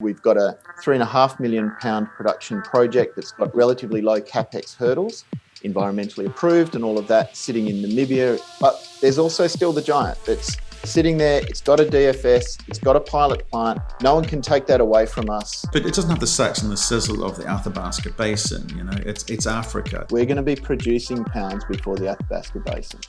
We've got a £3.5 million production project that's got relatively low CAPEX hurdles, environmentally approved and all of that, sitting in Namibia. But there's also still the giant that's sitting there. It's got a DFS, it's got a pilot plant. No one can take that away from us. But it doesn't have the sex and the sizzle of the Athabasca Basin, you know, it's Africa. We're going to be producing pounds before the Athabasca Basin.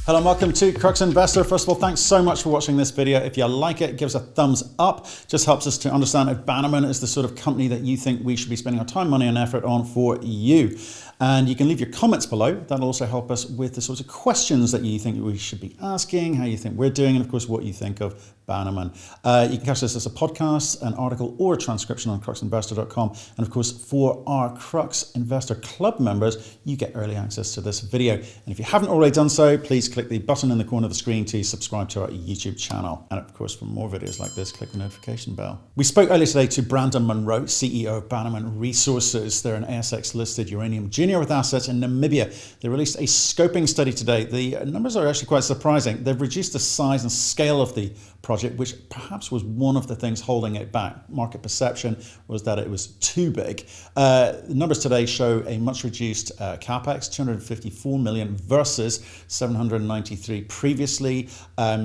Hello and welcome to Crux Investor. First of all, thanks so much for watching this video. If you like it, give us a thumbs up. Just helps us to understand if Bannerman is the sort of company that you think we should be spending our time, money and effort on for you. And you can leave your comments below. That'll also help us with the sorts of questions that you think we should be asking, how you think we're doing, and of course, what you think of Bannerman. You can catch this as a podcast, an article, or a transcription on cruxinvestor.com. And of course, for our Crux Investor Club members, you get early access to this video. And if you haven't already done so, please click the button in the corner of the screen to subscribe to our YouTube channel. And of course, for more videos like this, click the notification bell. We spoke earlier today to Brandon Munro, CEO of Bannerman Resources. They're an ASX-listed uranium junior with assets in Namibia. They released a scoping study today. The numbers are actually quite surprising. They've reduced the size and scale of the project, which perhaps was one of the things holding it back. Market perception was that it was too big. The numbers today show a much reduced CAPEX, 254 million versus 793 previously.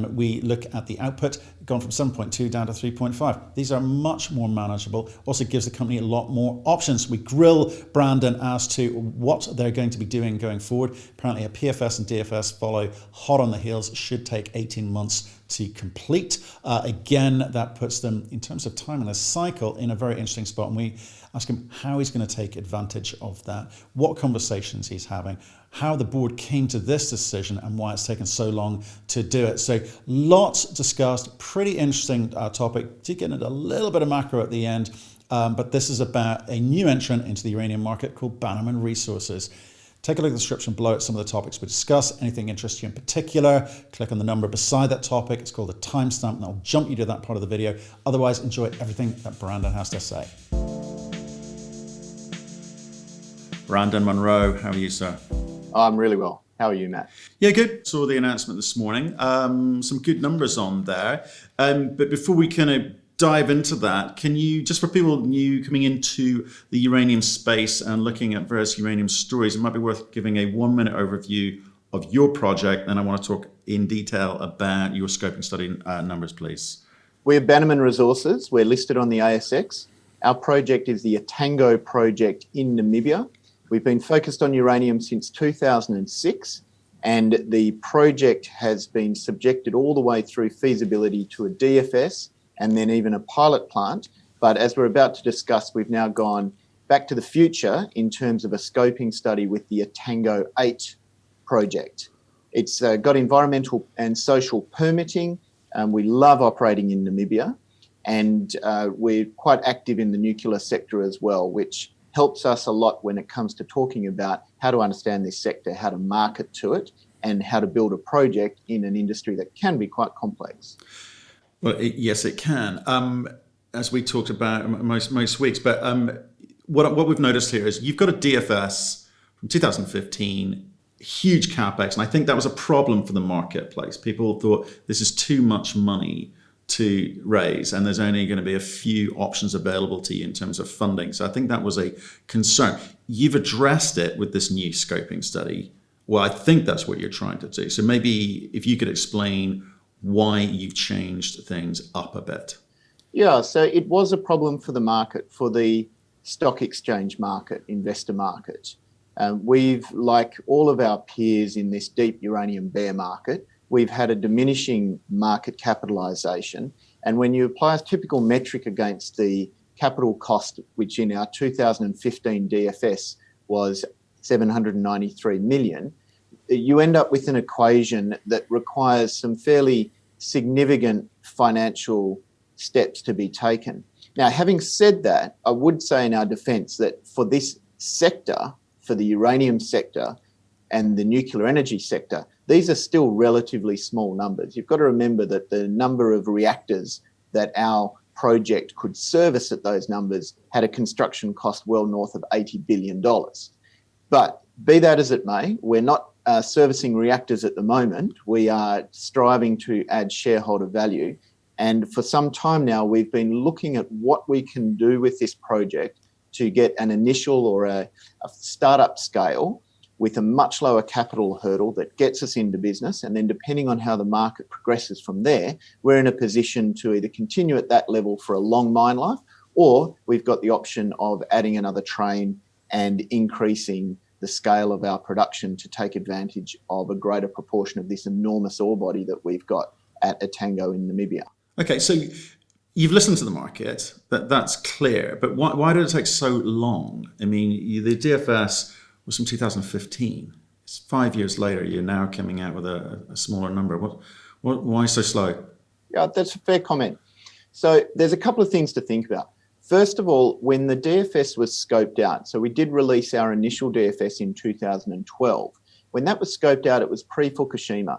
We look at the output, gone from 7.2 down to 3.5. These are much more manageable. Also gives the company a lot more options. We grill Brandon as to what they're going to be doing going forward. Apparently a PFS and DFS follow hot on the heels, should take 18 months to complete. Again, that puts them, in terms of time in a cycle, in a very interesting spot. And we ask him how he's going to take advantage of that, what conversations he's having, how the board came to this decision, and why it's taken so long to do it. So lots discussed, pretty interesting topic. To get into a little bit of macro at the end, but this is about a new entrant into the uranium market called Bannerman Resources. Take a look at the description below at some of the topics we discuss. Anything interests you in particular, click on the number beside that topic. It's called a timestamp, and I'll jump you to that part of the video. Otherwise, enjoy everything that Brandon has to say. Brandon Munro, how are you, sir? I'm really well. How are you, Matt? Yeah, good. Saw the announcement this morning. Some good numbers on there. But before we kind of dive into that, can you, just for people new coming into the uranium space and looking at various uranium stories, it might be worth giving a 1-minute overview of your project. And I want to talk in detail about your scoping study numbers, please. We're Bannerman Resources. We're listed on the ASX. Our project is the Etango project in Namibia. We've been focused on uranium since 2006, and the project has been subjected all the way through feasibility to a DFS and then even a pilot plant. But as we're about to discuss, we've now gone back to the future in terms of a scoping study with the Etango 8 project. It's got environmental and social permitting. We love operating in Namibia, and we're quite active in the nuclear sector as well, which helps us a lot when it comes to talking about how to understand this sector, how to market to it, and how to build a project in an industry that can be quite complex. Well, yes, it can, as we talked about most weeks. But what we've noticed here is you've got a DFS from 2015, huge CAPEX, and I think that was a problem for the marketplace. People thought this is too much money to raise, and there's only going to be a few options available to you in terms of funding. So I think that was a concern. You've addressed it with this new scoping study. Well, I think that's what you're trying to do. So maybe if you could explain why you've changed things up a bit. Yeah, so it was a problem for the market, for the stock exchange market, investor market. We've, like all of our peers in this deep uranium bear market, we've had a diminishing market capitalisation. And when you apply a typical metric against the capital cost, which in our 2015 DFS was 793 million, you end up with an equation that requires some fairly significant financial steps to be taken. Now, having said that, I would say in our defence that for this sector, for the uranium sector and the nuclear energy sector, these are still relatively small numbers. You've got to remember that the number of reactors that our project could service at those numbers had a construction cost well north of $80 billion. But be that as it may, we're not servicing reactors at the moment. We are striving to add shareholder value And for some time now, we've been looking at what we can do with this project to get an initial or a startup scale with a much lower capital hurdle that gets us into business. And then depending on how the market progresses from there, we're in a position to either continue at that level for a long mine life, or we've got the option of adding another train and increasing the scale of our production to take advantage of a greater proportion of this enormous ore body that we've got at Etango in Namibia. Okay, so you've listened to the market, that's clear, but why did it take so long? I mean, the DFS was from 2015. It's 5 years later, you're now coming out with a smaller number. Why so slow? Yeah, that's a fair comment. So there's a couple of things to think about. First of all, when the DFS was scoped out, so we did release our initial DFS in 2012. When that was scoped out, it was pre-Fukushima.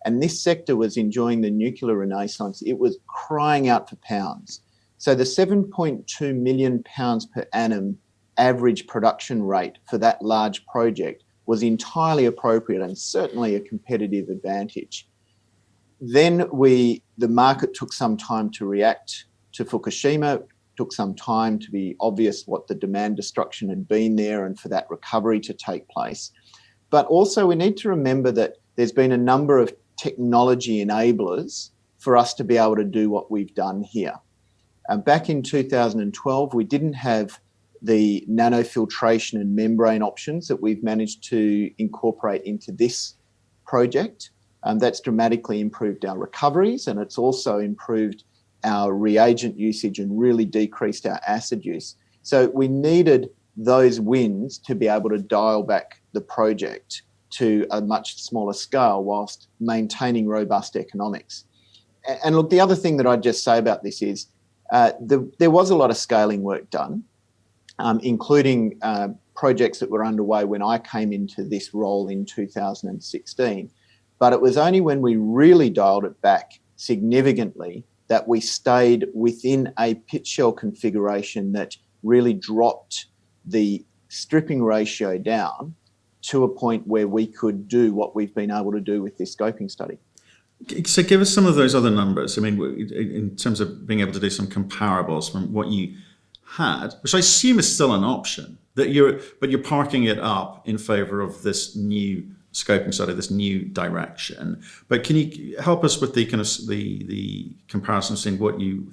And this sector was enjoying the nuclear renaissance. It was crying out for pounds. So the 7.2 million pounds per annum average production rate for that large project was entirely appropriate and certainly a competitive advantage. Then the market took some time to react to Fukushima, took some time to be obvious what the demand destruction had been there and for that recovery to take place. But also we need to remember that there's been a number of technology enablers for us to be able to do what we've done here. Back in 2012, we didn't have the nanofiltration and membrane options that we've managed to incorporate into this project. That's dramatically improved our recoveries, and it's also improved our reagent usage and really decreased our acid use. So we needed those wins to be able to dial back the project to a much smaller scale whilst maintaining robust economics. And look, the other thing that I'd just say about this is there was a lot of scaling work done, including projects that were underway when I came into this role in 2016. But it was only when we really dialed it back significantly that we stayed within a pit shell configuration that really dropped the stripping ratio down to a point where we could do what we've been able to do with this scoping study. So give us some of those other numbers. I mean, in terms of being able to do some comparables from what you had, which I assume is still an option, but you're parking it up in favour of this new scoping study, this new direction. But can you help us with the kind of the comparisons in what you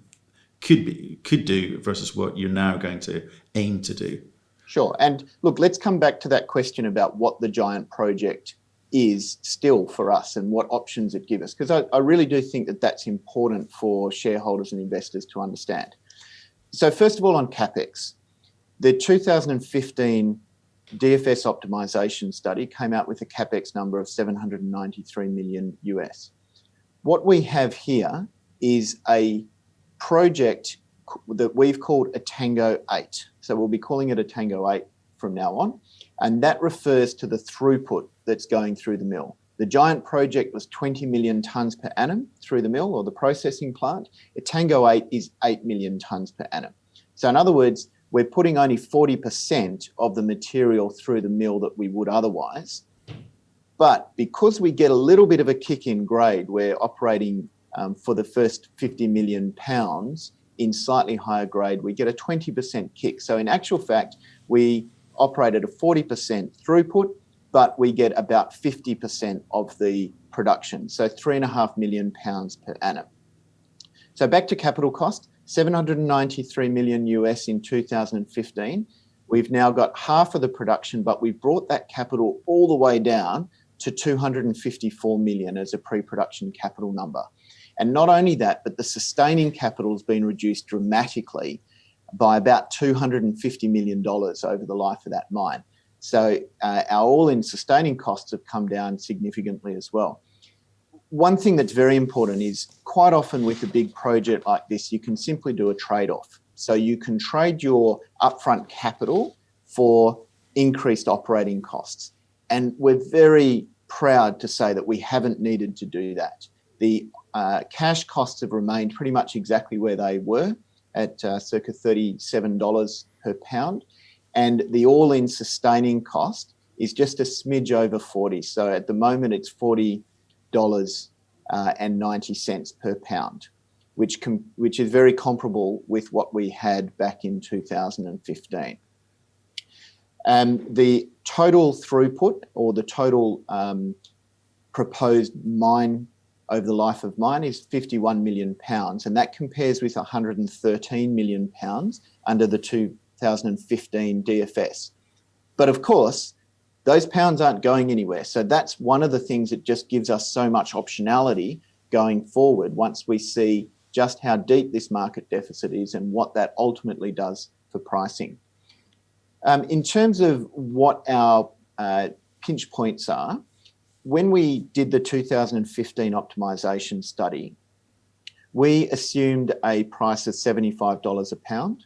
could do versus what you're now going to aim to do? Sure. And look, let's come back to that question about what the giant project is still for us and what options it gives us, because I really do think that that's important for shareholders and investors to understand. So first of all, on CAPEX, the 2015 DFS optimization study came out with a CAPEX number of $793 million US. What we have here is a project that we've called Etango 8. So we'll be calling it Etango 8 from now on. And that refers to the throughput that's going through the mill. The giant project was 20 million tonnes per annum through the mill or the processing plant. Etango 8 is 8 million tonnes per annum. So in other words, we're putting only 40% of the material through the mill that we would otherwise. But because we get a little bit of a kick in grade, we're operating for the first 50 million pounds in slightly higher grade, we get a 20% kick. So in actual fact, we operate at a 40% throughput, but we get about 50% of the production. So 3.5 million pounds per annum. So back to capital cost, 793 million US in 2015. We've now got half of the production, but we've brought that capital all the way down to 254 million as a pre-production capital number. And not only that, but the sustaining capital has been reduced dramatically by about $250 million over the life of that mine. So our all-in sustaining costs have come down significantly as well. One thing that's very important is quite often with a big project like this, you can simply do a trade-off. So you can trade your upfront capital for increased operating costs. And we're very proud to say that we haven't needed to do that. The cash costs have remained pretty much exactly where they were at circa $37 per pound. And the all-in sustaining cost is just a smidge over 40. So at the moment, it's $40.90 per pound. which is very comparable with what we had back in 2015. The total throughput, or the total proposed mine over the life of mine, is 51 million pounds, and that compares with 113 million pounds under the 2015 DFS. But of course, those pounds aren't going anywhere. So that's one of the things that just gives us so much optionality going forward once we see just how deep this market deficit is and what that ultimately does for pricing. In terms of what our pinch points are, when we did the 2015 optimisation study, we assumed a price of $75 a pound.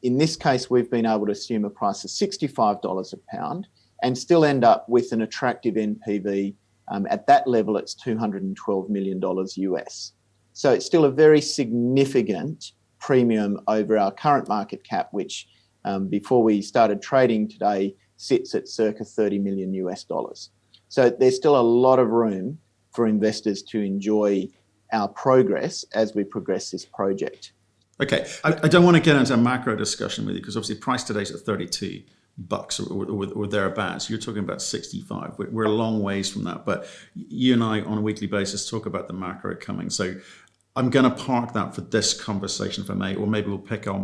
In this case, we've been able to assume a price of $65 a pound and still end up with an attractive NPV. At that level, it's $212 million US. So it's still a very significant premium over our current market cap, which before we started trading today sits at circa 30 million US dollars. So there's still a lot of room for investors to enjoy our progress as we progress this project. Okay, I don't want to get into a macro discussion with you because obviously price today's at $32 or thereabouts. You're talking about 65. We're a long ways from that, but you and I on a weekly basis talk about the macro coming. So I'm going to park that for this conversation, if I may, or maybe we'll pick up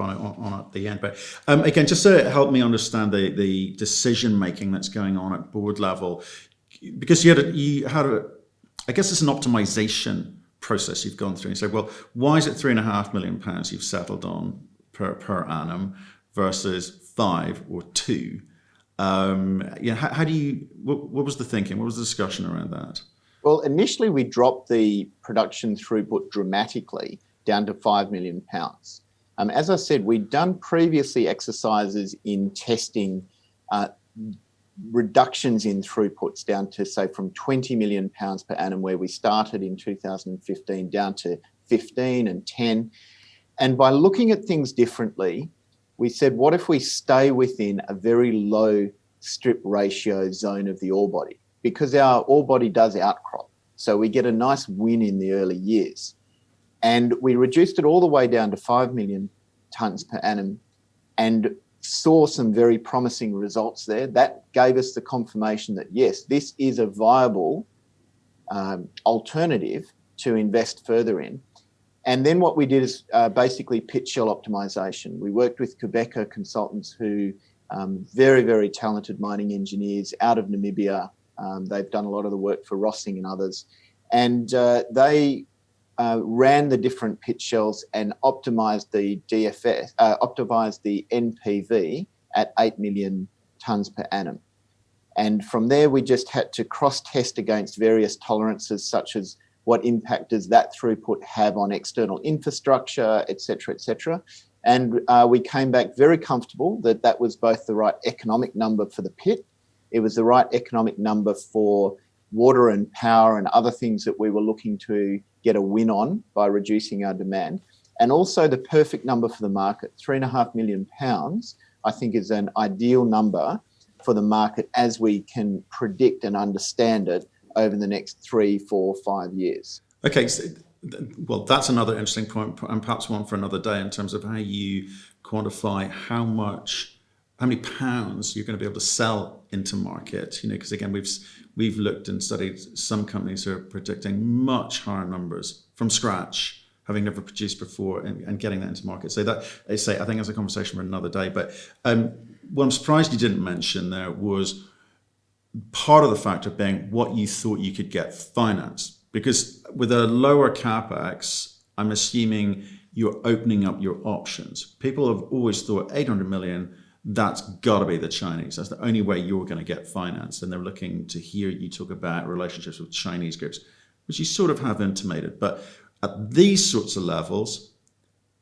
on it at the end. But again, just to help me understand the decision making that's going on at board level, because you had I guess it's an optimization process you've gone through. And you say, well, why is it £3.5 million you've settled on per annum versus 5 or 2? How do you? What was the thinking? What was the discussion around that? Well, initially we dropped the production throughput dramatically down to £5 million. As I said, we'd done previously exercises in testing reductions in throughputs down to, say, from 20 million pounds per annum, where we started in 2015, down to 15 and 10. And by looking at things differently, we said, what if we stay within a very low strip ratio zone of the ore body? Because our ore body does outcrop. So we get a nice win in the early years. And we reduced it all the way down to 5 million tonnes per annum and saw some very promising results there. That gave us the confirmation that, yes, this is a viable alternative to invest further in. And then what we did is basically pit shell optimization. We worked with Quebecer consultants who very, very talented mining engineers out of Namibia. They've done a lot of the work for Rossing and others. And they ran the different pit shells and optimized the DFS, optimized the NPV at 8 million tonnes per annum. And from there, we just had to cross-test against various tolerances, such as what impact does that throughput have on external infrastructure, et cetera, and we came back very comfortable that that was both the right economic number for the pit, it was the right economic number for water and power and other things that we were looking to get a win on by reducing our demand, and also the perfect number for the market. £3.5 million, I think, is an ideal number for the market as we can predict and understand it over the next 3, 4, 5 years. Okay, so, well, that's another interesting point, and perhaps one for another day, in terms of how you quantify how many pounds you're going to be able to sell into market. Because again, we've looked and studied some companies who are predicting much higher numbers from scratch, having never produced before, and getting that into market. So that, I think that's a conversation for another day. But what I'm surprised you didn't mention there was part of the factor being what you thought you could get financed. Because with a lower CAPEX, I'm assuming you're opening up your options. People have always thought 800 million, that's got to be the Chinese. That's the only way you're going to get financed. And they're looking to hear you talk about relationships with Chinese groups, which you sort of have intimated. But at these sorts of levels,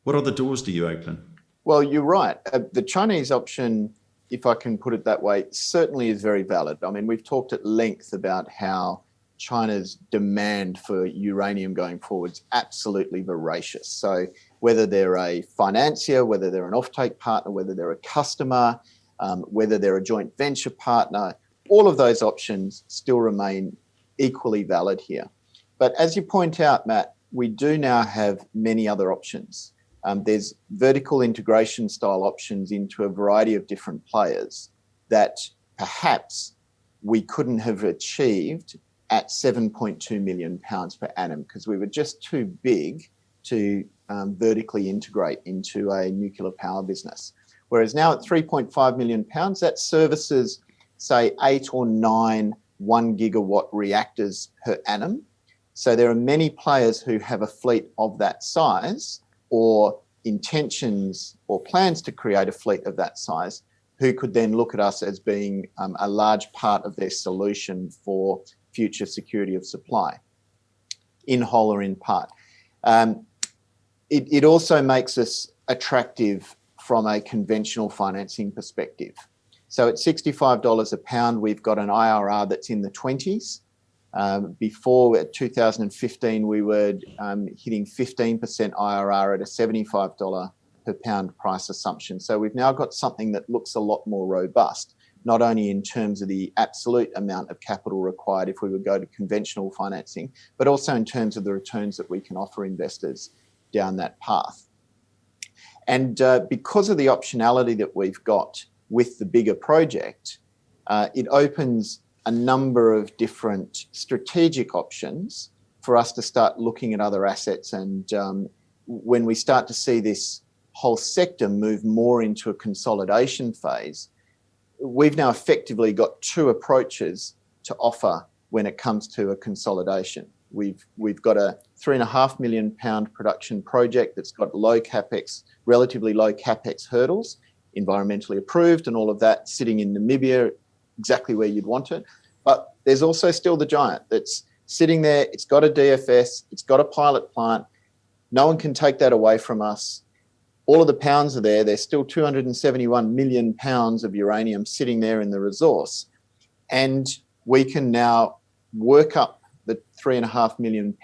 what other doors do you open? Well, you're right. The Chinese option, if I can put it that way, certainly is very valid. I mean, we've talked at length about how China's demand for uranium going forward is absolutely voracious. So whether they're a financier, whether they're an offtake partner, whether they're a customer, whether they're a joint venture partner, all of those options still remain equally valid here. But as you point out, Matt, we do now have many other options. There's vertical integration style options into a variety of different players that perhaps we couldn't have achieved at 7.2 million pounds per annum because we were just too big to vertically integrate into a nuclear power business. Whereas now at 3.5 million pounds, that services, say, 8 or 9 1 gigawatt reactors per annum. So there are many players who have a fleet of that size or intentions or plans to create a fleet of that size who could then look at us as being a large part of their solution for future security of supply, in whole or in part. It also makes us attractive from a conventional financing perspective. So at $65 a pound, we've got an IRR that's in the 20s. Before, at 2015, we were hitting 15% IRR at a $75 per pound price assumption. So we've now got something that looks a lot more robust, not only in terms of the absolute amount of capital required if we would go to conventional financing, but also in terms of the returns that we can offer investors down that path. And because of the optionality that we've got with the bigger project, it opens a number of different strategic options for us to start looking at other assets. And when we start to see this whole sector move more into a consolidation phase, we've now effectively got two approaches to offer when it comes to a consolidation. We've got a £3.5 million production project that's got low CAPEX, relatively low CAPEX hurdles, environmentally approved and all of that, sitting in Namibia, exactly where you'd want it. But there's also still the giant that's sitting there. It's got a DFS. It's got a pilot plant. No one can take that away from us. All of the pounds are there. There's still 271 million pounds of uranium sitting there in the resource. And we can now work up the £3.5 million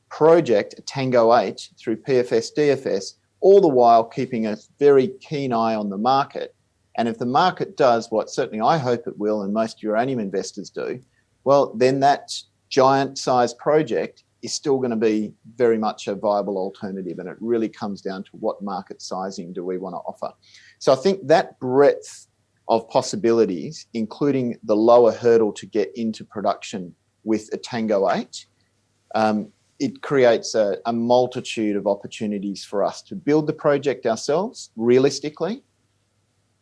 project, Etango 8, through PFS, DFS, all the while keeping a very keen eye on the market. And if the market does what certainly I hope it will, and most uranium investors do, well, then that giant-sized project is still going to be very much a viable alternative. And it really comes down to what market sizing do we want to offer. So I think that breadth of possibilities, including the lower hurdle to get into production with Etango 8, it creates a multitude of opportunities for us to build the project ourselves realistically,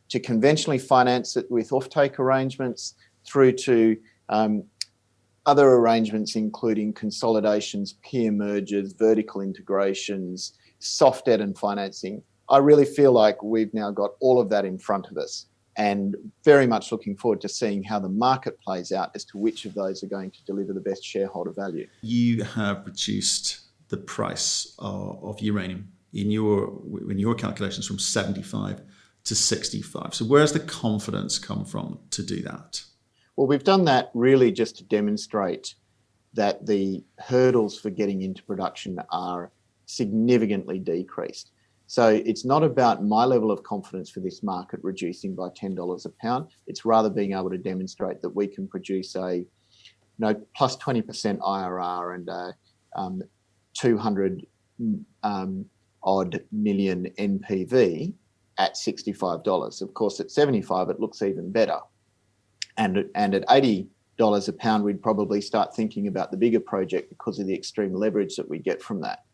to conventionally finance it with offtake arrangements, through to other arrangements including consolidations, peer mergers, vertical integrations, soft debt and financing. I really feel like we've now got all of that in front of us, and very much looking forward to seeing how the market plays out as to which of those are going to deliver the best shareholder value. You have reduced the price of uranium in your calculations from 75 to 65. So where's the confidence come from to do that? Well, we've done that really just to demonstrate that the hurdles for getting into production are significantly decreased. So it's not about my level of confidence for this market reducing by $10 a pound. It's rather being able to demonstrate that we can produce a plus 20% IRR and 200 odd million NPV at $65. Of course, at 75, it looks even better. And at $80 a pound, we'd probably start thinking about the bigger project because of the extreme leverage that we get from that.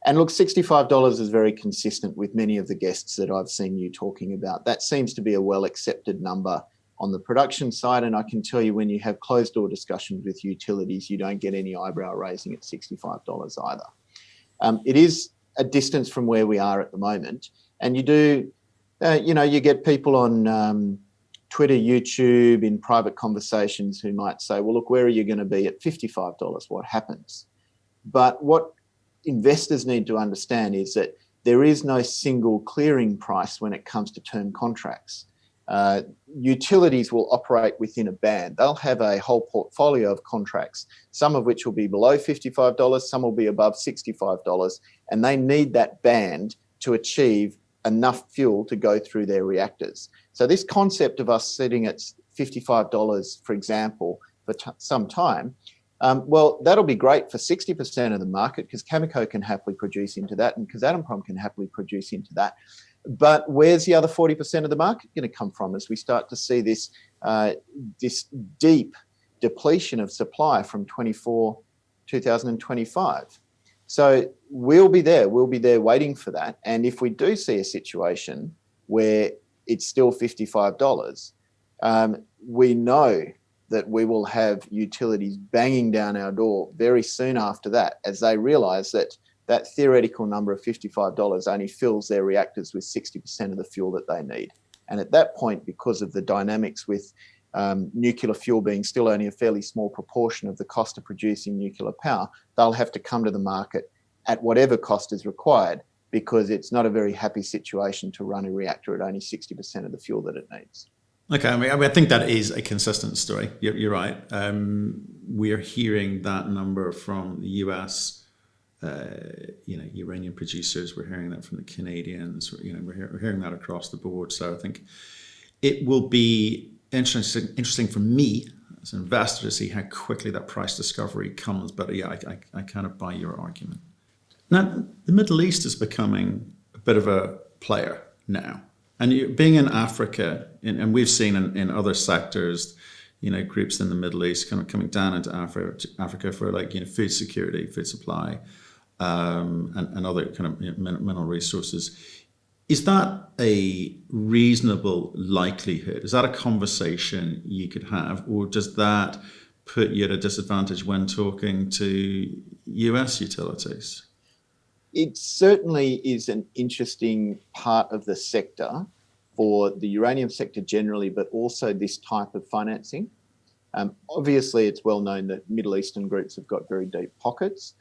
And look, $65 is very consistent with many of the guests that I've seen you talking about. That seems to be a well-accepted number on the production side. And I can tell you, when you have closed-door discussions with utilities, you don't get any eyebrow raising at $65 either. It is a distance from where we are at the moment. And you do, you get people on Twitter, YouTube, in private conversations who might say, well, look, where are you going to be at $55? What happens? But what investors need to understand is that there is no single clearing price when it comes to term contracts. Utilities will operate within a band. They'll have a whole portfolio of contracts, some of which will be below $55, some will be above $65, and they need that band to achieve enough fuel to go through their reactors. So this concept of us sitting at $55, for example, for some time, Well, that'll be great for 60% of the market because Cameco can happily produce into that and Kazatomprom can happily produce into that. But where's the other 40% of the market going to come from as we start to see this deep depletion of supply from 2025? So we'll be there waiting for that. And if we do see a situation where it's still $55, we know that we will have utilities banging down our door very soon after that as they realise that that theoretical number of $55 only fills their reactors with 60% of the fuel that they need. And at that point, because of the dynamics with nuclear fuel being still only a fairly small proportion of the cost of producing nuclear power, they'll have to come to the market at whatever cost is required because it's not a very happy situation to run a reactor at only 60% of the fuel that it needs. Okay, I mean, I think that is a consistent story. You're right. We are hearing that number from the US, uranium producers. We're hearing that from the Canadians. We're hearing that across the board. So I think it will be interesting for me as an investor to see how quickly that price discovery comes. But yeah, I kind of buy your argument. Now, the Middle East is becoming a bit of a player now. And being in Africa, and we've seen in other sectors, groups in the Middle East kind of coming down into Africa for food security, food supply, and other kind of mineral resources. Is that a reasonable likelihood? Is that a conversation you could have, or does that put you at a disadvantage when talking to US utilities? It certainly is an interesting part of the sector for the uranium sector generally, but also this type of financing. Obviously, it's well known that Middle Eastern groups have got very deep pockets.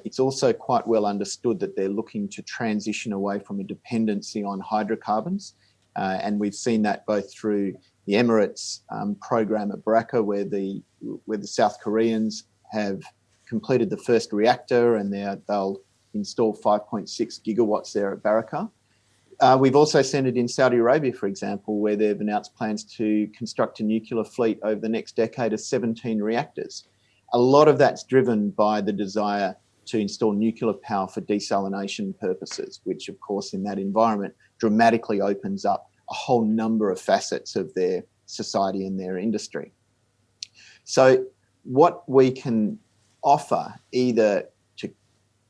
It's also quite well understood that they're looking to transition away from a dependency on hydrocarbons. And we've seen that both through the Emirates program at Baraka, where the South Koreans have completed the first reactor and they'll install 5.6 gigawatts there at Baraka. We've also seen it in Saudi Arabia, for example, where they've announced plans to construct a nuclear fleet over the next decade of 17 reactors. A lot of that's driven by the desire to install nuclear power for desalination purposes, which, of course, in that environment dramatically opens up a whole number of facets of their society and their industry. So what we can offer either to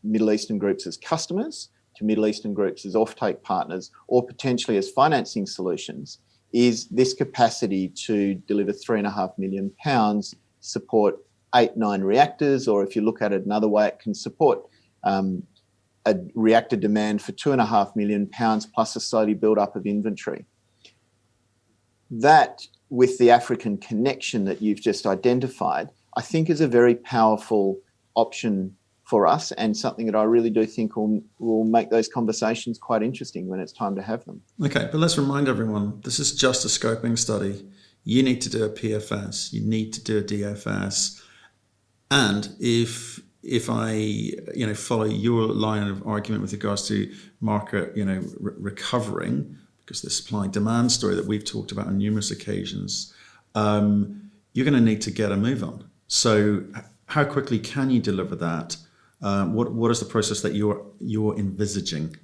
Middle Eastern groups as customers, to Middle Eastern groups as offtake partners, or potentially as financing solutions, is this capacity to deliver £3.5 million, support 8-9 reactors, or if you look at it another way, it can support a reactor demand for £2.5 million plus a slowly build up of inventory. That, with the African connection that you've just identified, I think is a very powerful option for us, and something that I really do think will make those conversations quite interesting when it's time to have them. Okay, but let's remind everyone, this is just a scoping study. You need to do a PFS, you need to do a DFS, and if I follow your line of argument with regards to market recovering, because the supply demand story that we've talked about on numerous occasions, you're going to need to get a move on. So how quickly can you deliver that? What is the process that you're envisaging?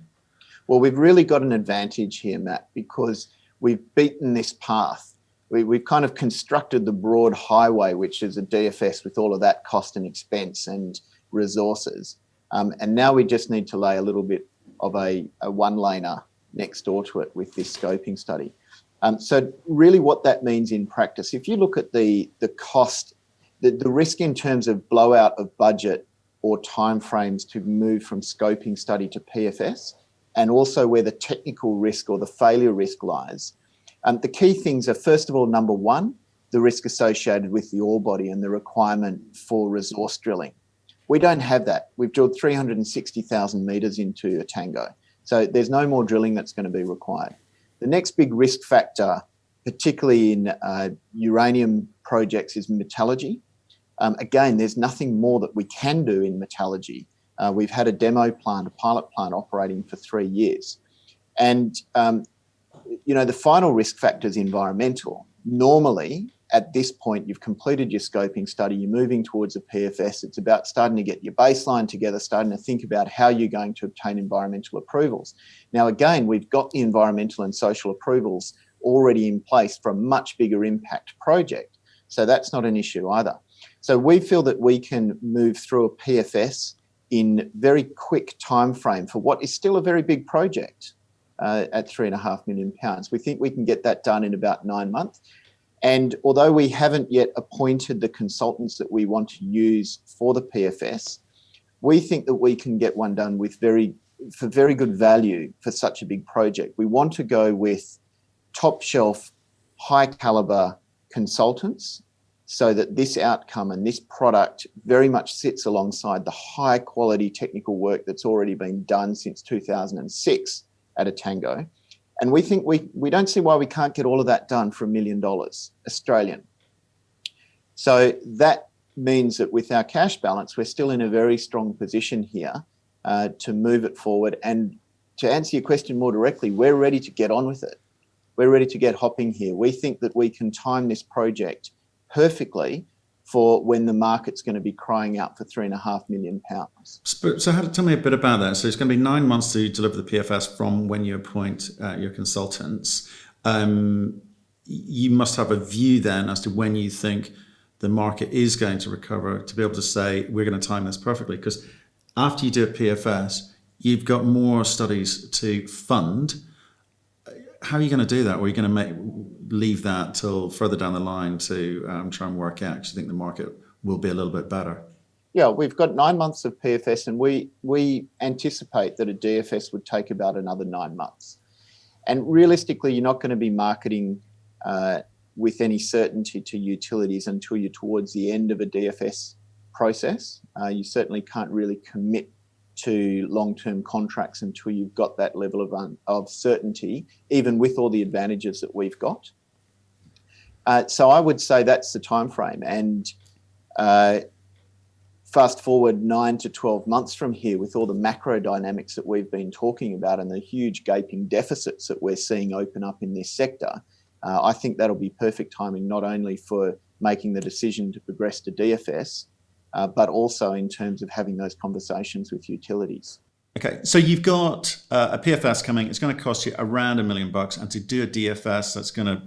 Well, we've really got an advantage here, Matt, because we've beaten this path. We've kind of constructed the broad highway, which is a DFS with all of that cost and expense and resources. And now we just need to lay a little bit of a one-laner next door to it with this scoping study. So really what that means in practice, if you look at the cost, the risk in terms of blowout of budget or timeframes to move from scoping study to PFS, and also where the technical risk or the failure risk lies. The key things are, first of all, number one, the risk associated with the ore body and the requirement for resource drilling. We don't have that. We've drilled 360,000 metres into Etango, so there's no more drilling that's going to be required. The next big risk factor, particularly in uranium projects, is metallurgy. Again, there's nothing more that we can do in metallurgy. We've had a demo plant, a pilot plant operating for 3 years. And, the final risk factor is environmental. Normally, at this point, you've completed your scoping study, you're moving towards a PFS. It's about starting to get your baseline together, starting to think about how you're going to obtain environmental approvals. Now, again, we've got the environmental and social approvals already in place for a much bigger impact project. So that's not an issue either. So we feel that we can move through a PFS in very quick time frame for what is still a very big project at £3.5 million. We think we can get that done in about 9 months. And although we haven't yet appointed the consultants that we want to use for the PFS, we think that we can get one done with for very good value for such a big project. We want to go with top shelf, high caliber consultants so that this outcome and this product very much sits alongside the high quality technical work that's already been done since 2006 at Etango. And we think we don't see why we can't get all of that done for $1 million Australian. So that means that with our cash balance, we're still in a very strong position here to move it forward. And to answer your question more directly, we're ready to get on with it. We're ready to get hopping here. We think that we can time this project perfectly for when the market's going to be crying out for £3.5 million. So tell me a bit about that. So it's going to be 9 months to deliver the PFS from when you appoint your consultants. You must have a view then as to when you think the market is going to recover to be able to say, we're going to time this perfectly. Because after you do a PFS, you've got more studies to fund. How are you going to do that? Or are you going to leave that till further down the line to try and work out? Because you think the market will be a little bit better. Yeah, we've got 9 months of PFS, and we anticipate that a DFS would take about another 9 months. And realistically, you're not going to be marketing with any certainty to utilities until you're towards the end of a DFS process. You certainly can't really commit to long-term contracts until you've got that level of certainty, even with all the advantages that we've got. So I would say that's the time frame. And fast forward 9 to 12 months from here, with all the macro dynamics that we've been talking about and the huge gaping deficits that we're seeing open up in this sector, I think that'll be perfect timing, not only for making the decision to progress to DFS, but also in terms of having those conversations with utilities. Okay, so you've got a PFS coming. It's going to cost you around $1 million, and to do a DFS, that's going to,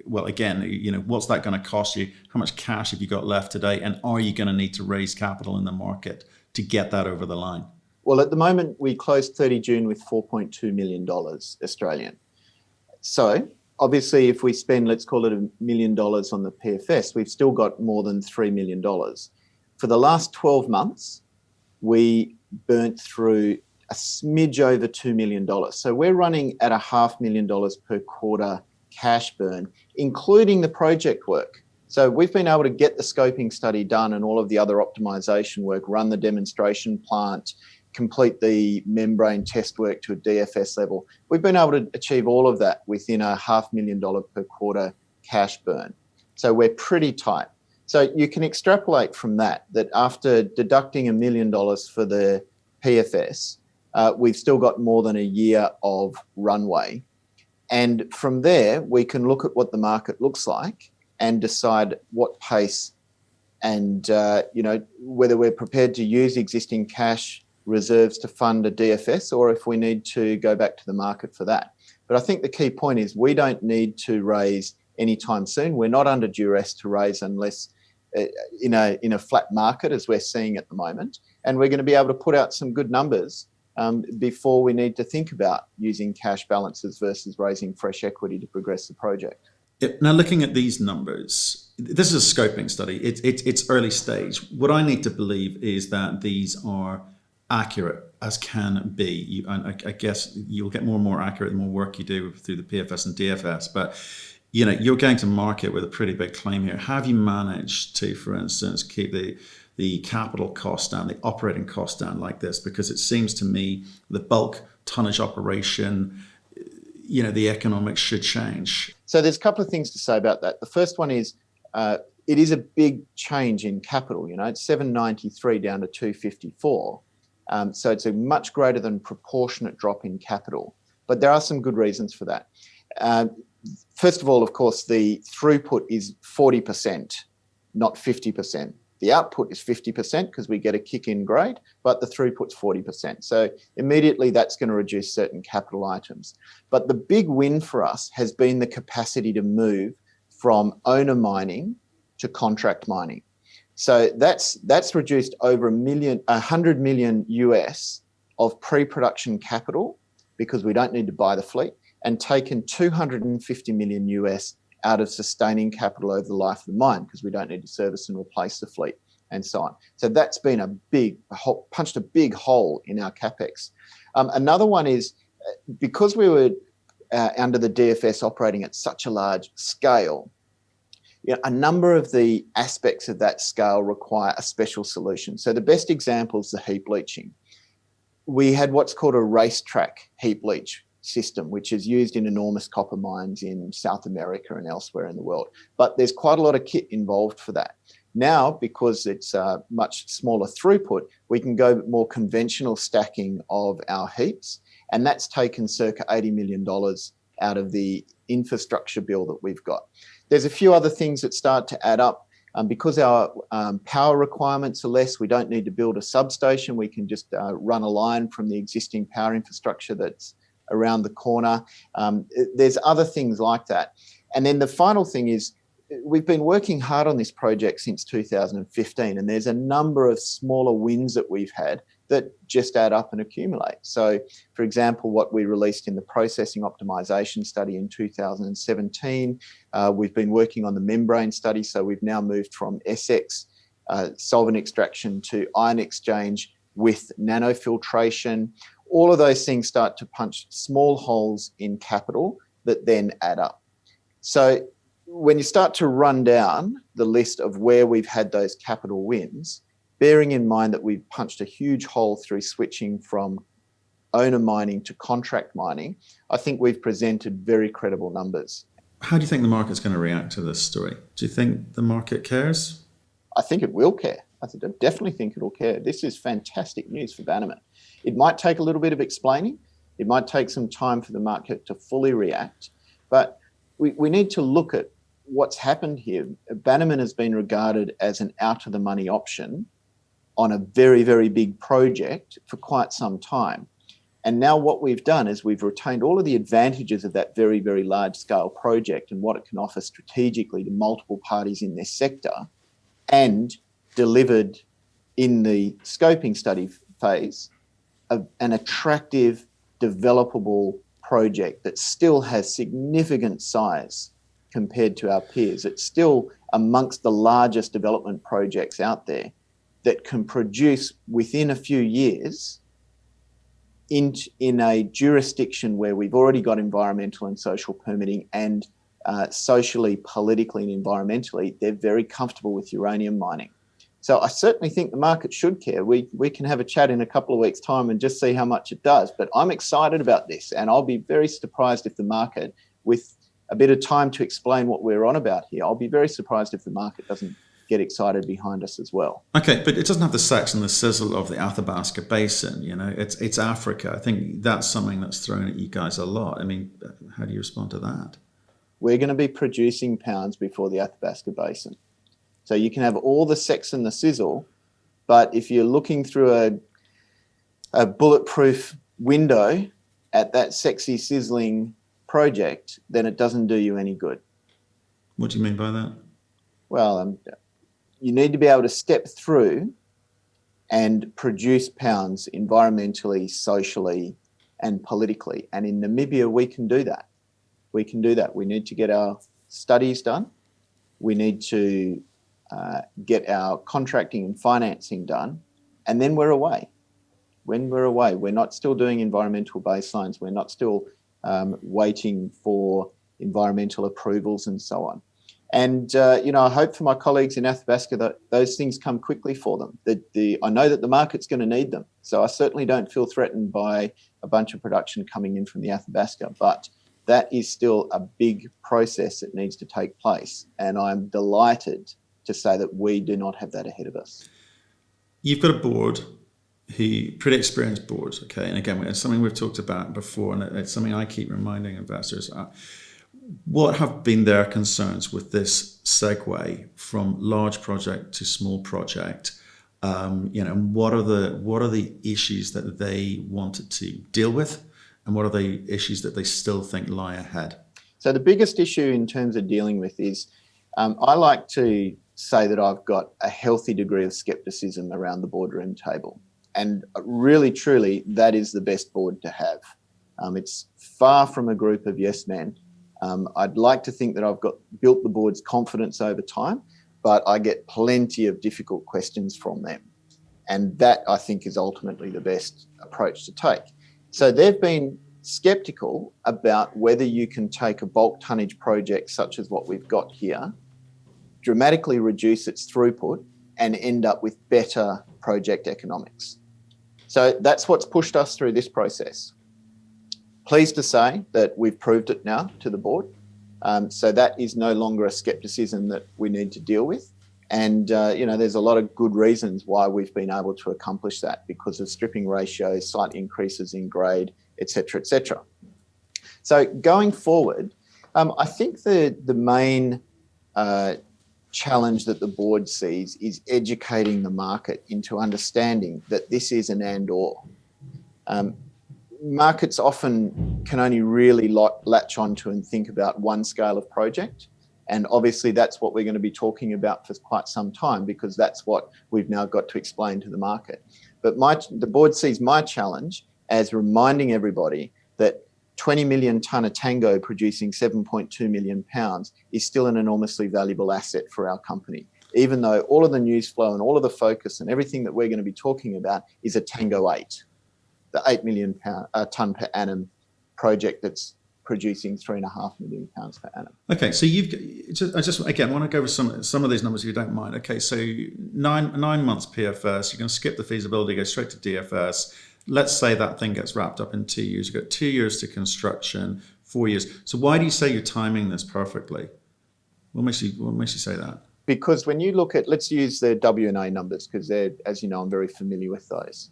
well, again, what's that going to cost you? How much cash have you got left today, and are you going to need to raise capital in the market to get that over the line? Well, at the moment, we closed 30 June with $4.2 million Australian. So obviously, if we spend, let's call it $1 million on the PFS, we've still got more than $3 million. For the last 12 months, we burnt through a smidge over $2 million. So we're running at $500,000 per quarter cash burn, including the project work. So we've been able to get the scoping study done and all of the other optimization work, run the demonstration plant, complete the membrane test work to a DFS level. We've been able to achieve all of that within a $500,000 per quarter cash burn. So we're pretty tight. So you can extrapolate from that after deducting $1 million for the PFS, we've still got more than a year of runway. And from there, we can look at what the market looks like and decide what pace and, whether we're prepared to use existing cash reserves to fund a DFS or if we need to go back to the market for that. But I think the key point is we don't need to raise anytime soon. We're not under duress to raise unless in a flat market as we're seeing at the moment. And we're going to be able to put out some good numbers before we need to think about using cash balances versus raising fresh equity to progress the project. Now, looking at these numbers, this is a scoping study. It's early stage. What I need to believe is that these are accurate as can be. I guess you'll get more and more accurate the more work you do through the PFS and DFS. But you're going to market with a pretty big claim here. How have you managed to, for instance, keep the capital cost down, the operating cost down like this? Because it seems to me the bulk tonnage operation, the economics should change. So there's a couple of things to say about that. The first one is it is a big change in capital. It's 793 down to 254. So it's a much greater than proportionate drop in capital. But there are some good reasons for that. first of all, of course, the throughput is 40%, not 50%. The output is 50% because we get a kick in grade, but the throughput's 40%. So immediately that's going to reduce certain capital items. But the big win for us has been the capacity to move from owner mining to contract mining. So that's reduced over $100 million US of pre-production capital because we don't need to buy the fleet, and taken $250 million US out of sustaining capital over the life of the mine because we don't need to service and replace the fleet and so on. So that's been punched a big hole in our CAPEX. Another one is because we were under the DFS operating at such a large scale, a number of the aspects of that scale require a special solution. So the best example is the heap leaching. We had what's called a racetrack heap leach system, which is used in enormous copper mines in South America and elsewhere in the world. But there's quite a lot of kit involved for that. Now, because it's a much smaller throughput, we can go more conventional stacking of our heaps, and that's taken circa $80 million out of the infrastructure bill that we've got. There's a few other things that start to add up. Because our power requirements are less, we don't need to build a substation. We can just run a line from the existing power infrastructure that's around the corner. There's other things like that. And then the final thing is we've been working hard on this project since 2015, and there's a number of smaller wins that we've had that just add up and accumulate. So, for example, what we released in the processing optimization study in 2017, we've been working on the membrane study. So we've now moved from SX, solvent extraction, to ion exchange with nanofiltration. All of those things start to punch small holes in capital that then add up. So when you start to run down the list of where we've had those capital wins, bearing in mind that we've punched a huge hole through switching from owner mining to contract mining, I think we've presented very credible numbers. How do you think the market's going to react to this story? Do you think the market cares? I think it will care. I definitely think it'll care. This is fantastic news for Bannerman. It might take a little bit of explaining. It might take some time for the market to fully react, but we need to look at what's happened here. Bannerman has been regarded as an out-of-the-money option on a very, very big project for quite some time. And now what we've done is we've retained all of the advantages of that very, very large-scale project and what it can offer strategically to multiple parties in this sector, and delivered in the scoping study phase an attractive, developable project that still has significant size compared to our peers. It's still amongst the largest development projects out there that can produce within a few years in a jurisdiction where we've already got environmental and social permitting, and socially, politically and environmentally, they're very comfortable with uranium mining. So I certainly think the market should care. We can have a chat in a couple of weeks' time and just see how much it does. But I'm excited about this, and I'll be very surprised if the market, with a bit of time to explain what we're on about here, I'll be very surprised if the market doesn't get excited behind us as well. Okay, but it doesn't have the sex and the sizzle of the Athabasca Basin. You know, it's Africa. I think that's something that's thrown at you guys a lot. I mean, how do you respond to that? We're going to be producing pounds before the Athabasca Basin. So you can have all the sex and the sizzle, but if you're looking through a bulletproof window at that sexy, sizzling project, then it doesn't do you any good. What do you mean by that? Well, you need to be able to step through and produce pounds environmentally, socially, and politically. And in Namibia, we can do that. We can do that. We need to get our studies done. We need to get our contracting and financing done, and then we're away. When we're away, we're not still doing environmental baselines. We're not still waiting for environmental approvals and so on. And, I hope for my colleagues in Athabasca that those things come quickly for them. I know that the market's going to need them. So I certainly don't feel threatened by a bunch of production coming in from the Athabasca, but that is still a big process that needs to take place. And I'm delighted to say that we do not have that ahead of us. You've got a board, pretty experienced board, okay? And again, it's something we've talked about before, and it's something I keep reminding investors. What have been their concerns with this segue from large project to small project? What are the issues that they wanted to deal with, and what are the issues that they still think lie ahead? So the biggest issue in terms of dealing with is, I like to say that I've got a healthy degree of skepticism around the boardroom table. And really, truly, that is the best board to have. It's far from a group of yes men. I'd like to think that I've built the board's confidence over time, but I get plenty of difficult questions from them. And that, I think, is ultimately the best approach to take. So they've been skeptical about whether you can take a bulk tonnage project such as what we've got here, dramatically reduce its throughput, and end up with better project economics. So that's what's pushed us through this process. Pleased to say that we've proved it now to the board. So that is no longer a skepticism that we need to deal with. And, there's a lot of good reasons why we've been able to accomplish that, because of stripping ratios, slight increases in grade, et cetera, et cetera. So going forward, I think the main challenge that the board sees is educating the market into understanding that this is an and/or. Markets often can only really latch onto and think about one scale of project. And obviously that's what we're going to be talking about for quite some time, because that's what we've now got to explain to the market. But the board sees my challenge as reminding everybody that 20 million tonne Etango producing 7.2 million pounds is still an enormously valuable asset for our company, even though all of the news flow and all of the focus and everything that we're going to be talking about is Etango 8, the 8 million tonne per annum project that's producing 3.5 million pounds per annum. Okay, so I just again want to go over some of these numbers if you don't mind. Okay, so nine months PFS, you're going to skip the feasibility, go straight to DFS. Let's say that thing gets wrapped up in 2 years. You've got 2 years to construction, 4 years. So why do you say you're timing this perfectly? What makes you say that? Because when you look at, let's use the WNA numbers, because they're, as you know, I'm very familiar with those.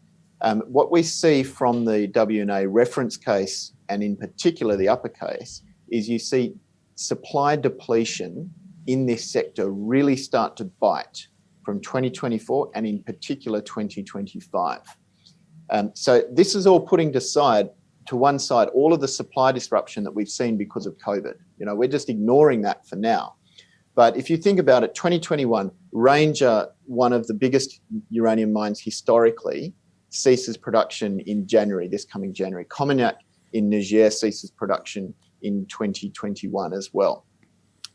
What we see from the WNA reference case, and in particular the upper case, is you see supply depletion in this sector really start to bite from 2024 and in particular 2025. So this is all putting to one side all of the supply disruption that we've seen because of COVID. We're just ignoring that for now. But if you think about it, 2021, Ranger, one of the biggest uranium mines historically, ceases production in January, this coming January. Cominac in Niger ceases production in 2021 as well.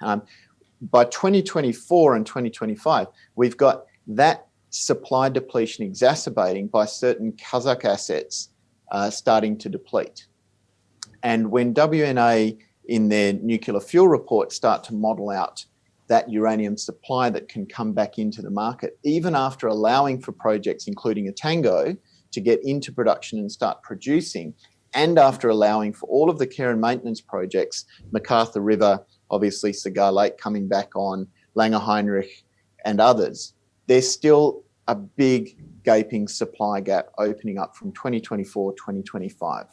By 2024 and 2025, we've got that supply depletion exacerbating by certain Kazakh assets starting to deplete. And when WNA in their nuclear fuel report start to model out that uranium supply that can come back into the market, even after allowing for projects including Etango to get into production and start producing, and after allowing for all of the care and maintenance projects, MacArthur River, obviously Cigar Lake coming back on, Langer Heinrich and others, there's still a big gaping supply gap opening up from 2024, 2025.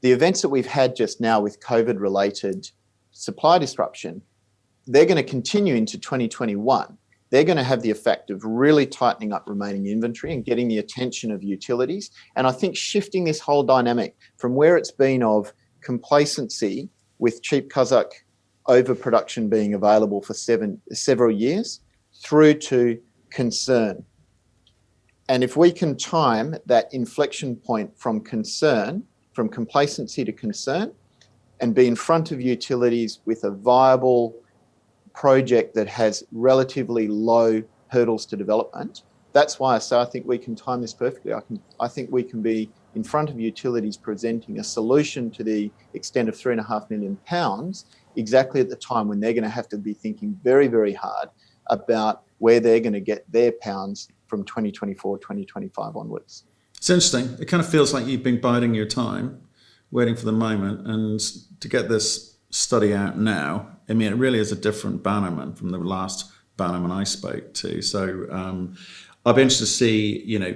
The events that we've had just now with COVID-related supply disruption, they're going to continue into 2021. They're going to have the effect of really tightening up remaining inventory and getting the attention of utilities. And I think shifting this whole dynamic from where it's been of complacency with cheap Kazakh overproduction being available for several years through to concern. And if we can time that inflection point from concern, from complacency to concern, and be in front of utilities with a viable project that has relatively low hurdles to development, that's why I say I think we can time this perfectly. I think we can be in front of utilities presenting a solution to the extent of 3.5 million pounds exactly at the time when they're going to have to be thinking very, very hard about where they're going to get their pounds from 2024, 2025 onwards. It's interesting. It kind of feels like you've been biding your time, waiting for the moment, and to get this study out now, I mean, it really is a different Bannerman from the last Bannerman I spoke to. So I'll be interested to see,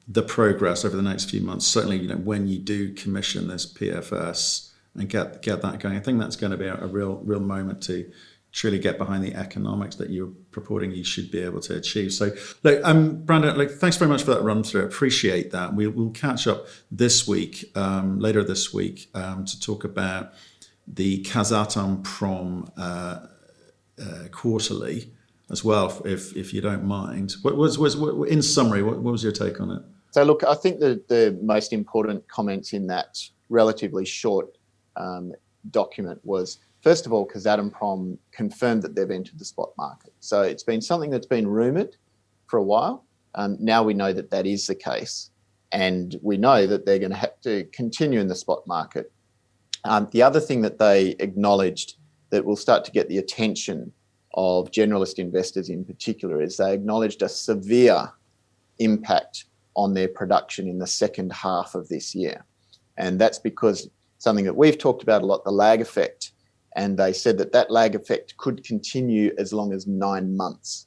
the progress over the next few months. Certainly, when you do commission this PFS, and get that going. I think that's going to be a real moment to truly get behind the economics that you're purporting you should be able to achieve. So, look, Brandon, look, thanks very much for that run through. I appreciate that. We'll catch up this week, later this week, to talk about the Kazatomprom quarterly as well, if you don't mind. What in summary, what was your take on it? So, look, I think the most important comments in that relatively short document was, first of all, Kazatomprom confirmed that they've entered the spot market. So it's been something that's been rumoured for a while. Now we know that that is the case, and we know that they're going to have to continue in the spot market. The other thing that they acknowledged that will start to get the attention of generalist investors in particular is they acknowledged a severe impact on their production in the second half of this year. And that's because something that we've talked about a lot, the lag effect. And they said that lag effect could continue as long as 9 months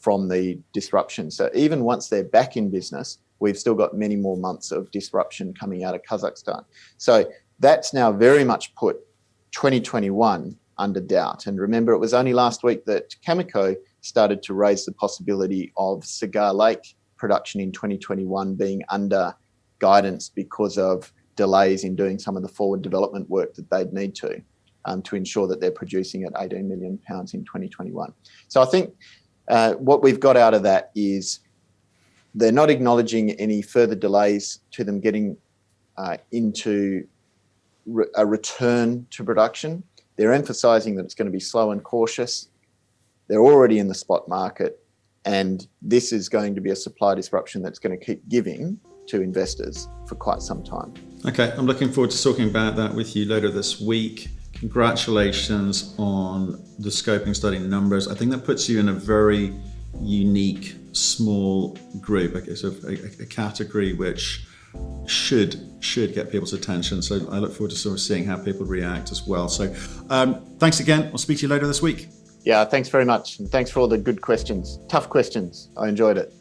from the disruption. So even once they're back in business, we've still got many more months of disruption coming out of Kazakhstan. So that's now very much put 2021 under doubt. And remember, it was only last week that Cameco started to raise the possibility of Cigar Lake production in 2021 being under guidance because of delays in doing some of the forward development work that they'd need to ensure that they're producing at 18 million pounds in 2021. So I think what we've got out of that is they're not acknowledging any further delays to them getting into a return to production. They're emphasising that it's going to be slow and cautious. They're already in the spot market, and this is going to be a supply disruption that's going to keep giving to investors for quite some time. Okay, I'm looking forward to talking about that with you later this week. Congratulations on the scoping study numbers. I think that puts you in a very unique, small group, I guess, of a category which should get people's attention. So I look forward to sort of seeing how people react as well. So thanks again. I'll speak to you later this week. Yeah, thanks very much. And thanks for all the good questions. Tough questions. I enjoyed it.